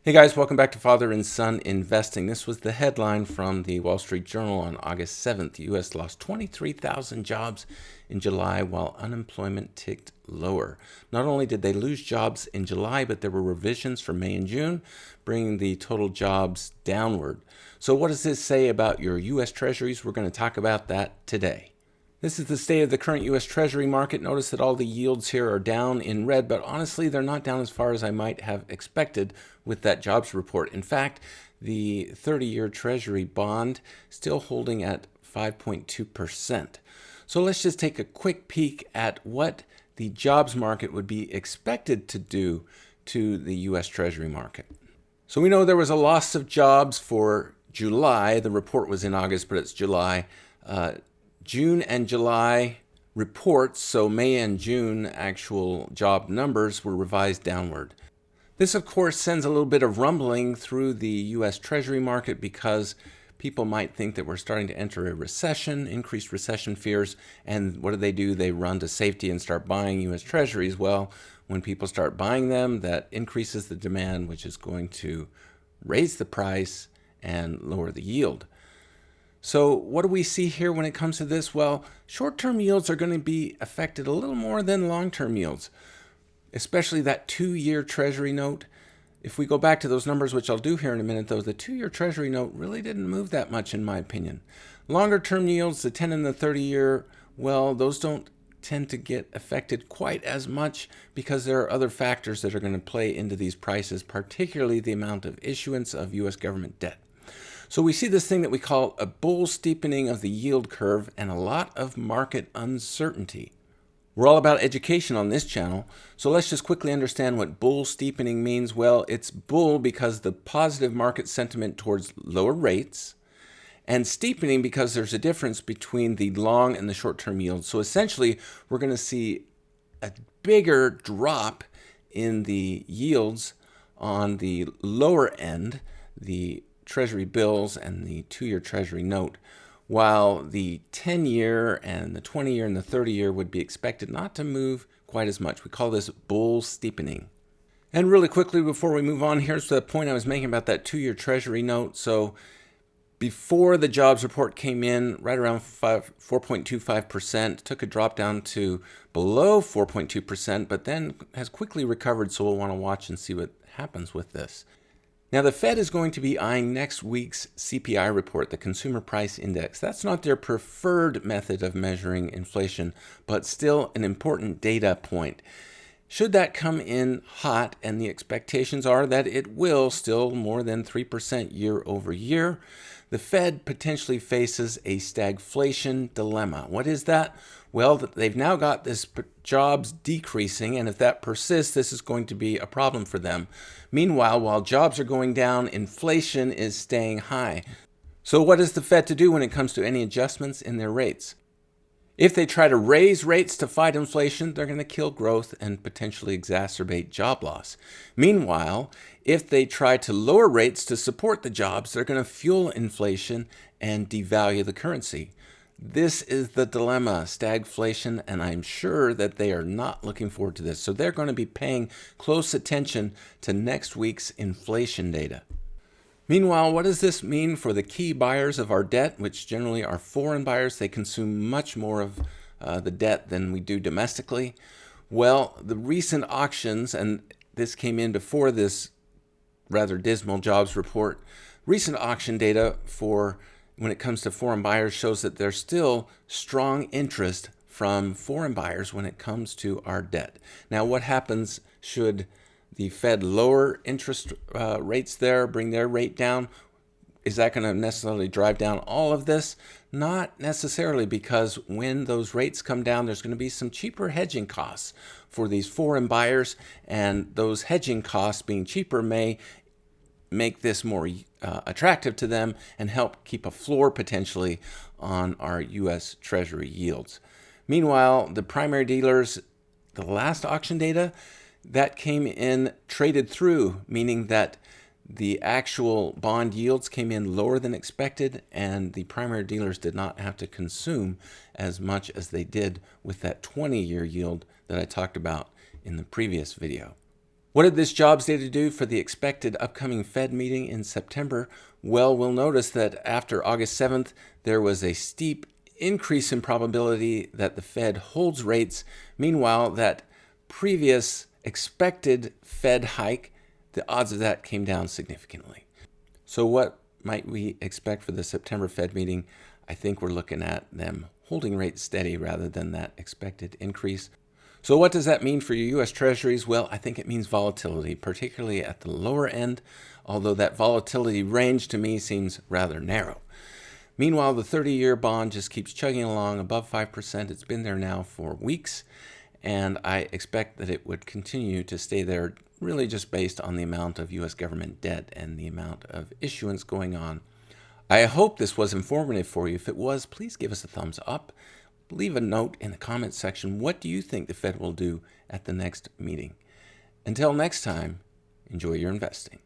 Hey guys, welcome back to Father and Son Investing. This was the headline from the Wall Street Journal on August 7th. The U.S. lost 23,000 jobs in July while unemployment ticked lower. Not only did they lose jobs in July, but there were revisions for May and June, bringing the total jobs downward. So what does this say about your U.S. Treasuries? We're going to talk about that today. This is the state of the current U.S. Treasury market. Notice that all the yields here are down in red, but honestly, they're not down as far as I might have expected with that jobs report. In fact, the 30-year Treasury bond still holding at 5.2%. So let's just take a quick peek at what the jobs market would be expected to do to the U.S. Treasury market. So we know there was a loss of jobs for July. The report was in August, but it's July. June and July reports, so May and June actual job numbers were revised downward. This, of course, sends a little bit of rumbling through the U.S. Treasury market because people might think that we're starting to enter a recession, increased recession fears, and what do? They run to safety and start buying U.S. Treasuries. Well, when people start buying them, that increases the demand, which is going to raise the price and lower the yield. So what do we see here when it comes to this? Well, short-term yields are going to be affected a little more than long-term yields, especially that 2-year Treasury note. If we go back to those numbers, which I'll do here in a minute, though, the 2-year Treasury note really didn't move that much, in my opinion. Longer-term yields, the 10 and the 30-year, well, those don't tend to get affected quite as much because there are other factors that are going to play into these prices, particularly the amount of issuance of U.S. government debt. So we see this thing that we call a bull steepening of the yield curve and a lot of market uncertainty. We're all about education on this channel, so let's just quickly understand what bull steepening means. Well, it's bull because the positive market sentiment towards lower rates, and steepening because there's a difference between the long and the short-term yields. So essentially, we're going to see a bigger drop in the yields on the lower end, the Treasury bills and the 2-year Treasury note, while the 10-year and the 20-year and the 30-year would be expected not to move quite as much. We call this bull steepening. And really quickly before we move on, here's the point I was making about that 2-year Treasury note. So before the jobs report came in, right around 4.25%, took a drop down to below 4.2%, but then has quickly recovered, so we'll want to watch and see what happens with this. Now, the Fed is going to be eyeing next week's CPI report, the Consumer Price Index. That's not their preferred method of measuring inflation, but still an important data point. Should that come in hot, and the expectations are that it will, still more than 3% year over year, the Fed potentially faces a stagflation dilemma. What is that? Well, they've now got this jobs decreasing, and if that persists, this is going to be a problem for them. Meanwhile, while jobs are going down, inflation is staying high. So what is the Fed to do when it comes to any adjustments in their rates? If they try to raise rates to fight inflation, they're going to kill growth and potentially exacerbate job loss. Meanwhile, if they try to lower rates to support the jobs, they're going to fuel inflation and devalue the currency. This is the dilemma, stagflation, and I'm sure that they are not looking forward to this. So they're going to be paying close attention to next week's inflation data. Meanwhile, what does this mean for the key buyers of our debt, which generally are foreign buyers? They consume much more of the debt than we do domestically. Well, the recent auctions, and this came in before this rather dismal jobs report, recent auction data for when it comes to foreign buyers shows that there's still strong interest from foreign buyers when it comes to our debt. Now, what happens should the Fed lower interest rates there, bring their rate down? Is that going to necessarily drive down all of this? Not necessarily, because when those rates come down, there's going to be some cheaper hedging costs for these foreign buyers, and those hedging costs being cheaper may make this more attractive to them and help keep a floor potentially on our U.S. Treasury yields. Meanwhile, the primary dealers, the last auction data, that came in traded through, meaning that the actual bond yields came in lower than expected, and the primary dealers did not have to consume as much as they did with that 20-year yield that I talked about in the previous video. What did this jobs data do for the expected upcoming Fed meeting in September? Well, we'll notice that after August 7th, there was a steep increase in probability that the Fed holds rates. Meanwhile, that previous expected Fed hike, the odds of that came down significantly. So what might we expect for the September Fed meeting? I think we're looking at them holding rates steady rather than that expected increase. So what does that mean for your U.S. Treasuries? Well, I think it means volatility, particularly at the lower end, although that volatility range to me seems rather narrow. Meanwhile, the 30-year bond just keeps chugging along above 5%. It's been there now for weeks, and I expect that it would continue to stay there really just based on the amount of U.S. government debt and the amount of issuance going on. I hope this was informative for you. If it was, please give us a thumbs up. Leave a note in the comments section. What do you think the Fed will do at the next meeting? Until next time, enjoy your investing.